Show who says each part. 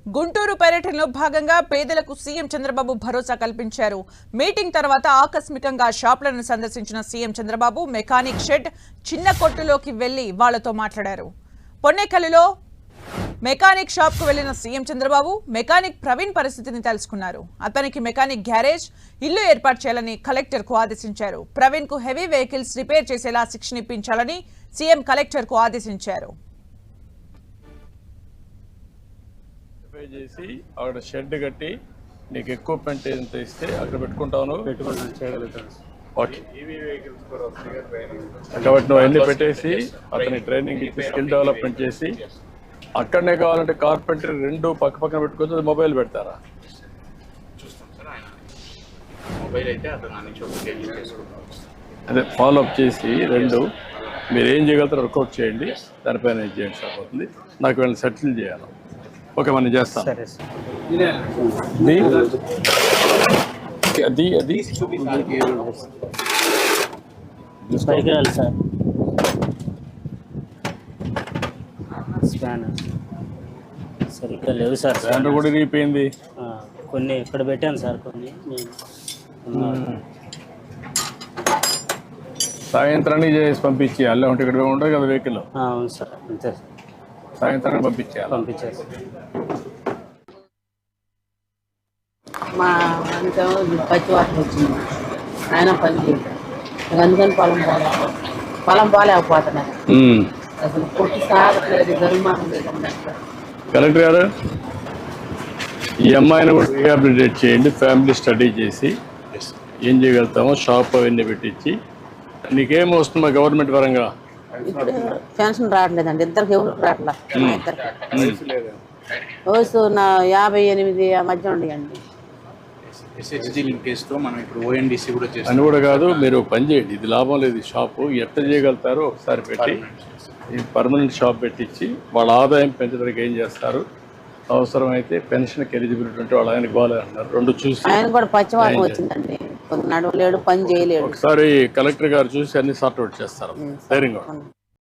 Speaker 1: గుంటూరు పర్యటనలో భాగంగా పేదలకు సీఎం చంద్రబాబు భరోసా కల్పించారు. మీటింగ్ తర్వాత ఆకస్మికంగా షాపులను సందర్శించిన సీఎం చంద్రబాబు మెకానిక్ షెడ్, చిన్న కొట్టులోకి వెళ్లి వాళ్లతో మాట్లాడారు. పొన్నేకల్లులో మెకానిక్ షాప్ కు వెళ్లిన సీఎం చంద్రబాబు మెకానిక్ ప్రవీణ్ పరిస్థితిని తెలుసుకున్నారు. అతనికి మెకానిక్ గ్యారేజ్, ఇల్లు ఏర్పాటు చేయాలని కలెక్టర్ కు ఆదేశించారు. ప్రవీణ్ కు హెవీ వెహికల్స్ రిపేర్ చేసేలా శిక్షణ ఇప్పించాలని సీఎం కలెక్టర్ కు ఆదేశించారు.
Speaker 2: చేసి అక్కడ షెడ్ కట్టి నీకు ఎక్విప్మెంట్ ఎంత ఇస్తే అక్కడ పెట్టుకుంటాను కాబట్టి నువ్వు అన్ని పెట్టేసి అతని ట్రైనింగ్ ఇచ్చి స్కిల్ డెవలప్మెంట్ చేసి అక్కడనే కావాలంటే కార్పెంటరీ రెండు పక్క పక్కన పెట్టుకోవచ్చు. అది మొబైల్ పెడతారా? అదే ఫాలోఅప్ చేసి రెండు మీరు ఏం చేయగలుగుతారో వర్కౌట్ చేయండి, దానిపైన ఏం చేయండి సరిపోతుంది. నాకు వీళ్ళని సెటిల్ చేయాలి. ఓకే, మనం చేస్తాం. అది అది
Speaker 3: సరిగ్గా లేవు సార్.
Speaker 2: స్పానర్ కూడా ఇరిగిపోయింది.
Speaker 3: కొన్ని ఇక్కడ పెట్టాను సార్, కొన్ని
Speaker 2: సాయంత్రానికి చేసి పంపించి అల్లే ఉంటే ఇక్కడ ఉంటుంది కదా వెహికల్.
Speaker 3: అవును సార్, అంతే సార్.
Speaker 2: సాయంత్రానికి పంపించారు.
Speaker 4: మా అంతా పచ్చి వాటర్ వచ్చింది, ఆయన పని చేయలేదు. అందుకని పొలం పోలేకపోతున్నారు. అసలు కొట్టి సాగట్లేదు, గరుమానం లేకుండా.
Speaker 2: కలెక్టర్ గారు, ఈ అమ్మాయిని కూడా రీహాబిలిటేట్ చేయండి. ఫ్యామిలీ స్టడీ చేసి ఏం చేయగలుగుతామో షాప్ అవన్నీ పెట్టించి. నీకేం వస్తుందా గవర్నమెంట్ పరంగా?
Speaker 4: ఇప్పుడు పెన్షన్ రావట్లేదండి, ఇద్దరికి ఎవరు రావట్లా. వయసు నా 58 ఆ మధ్య ఉండేయండి.
Speaker 2: అని కూడా కాదు, మీరు పని చేయండి. ఇది లాభం లేదు. ఈ షాపు ఎట్లా చేయగలుగుతారో ఒకసారి పెట్టి ఈ పర్మనెంట్ షాప్ పెట్టించి వాళ్ళ ఆదాయం పెంచడానికి ఏం చేస్తారు. అవసరమైతే పెన్షన్కి ఎలిజిబిలిటీ ఉంటే వాళ్ళు ఆయనకు బాగాలేదన్నారు. రెండు చూసి
Speaker 4: ఆయన కూడా పచ్చివాటం వచ్చిందండి, నడవలేడు, పని చేయలేడు.
Speaker 2: ఒకసారి కలెక్టర్ గారు చూసి అన్ని సార్ట్ అవుట్ చేస్తారు. ధైర్యంగా.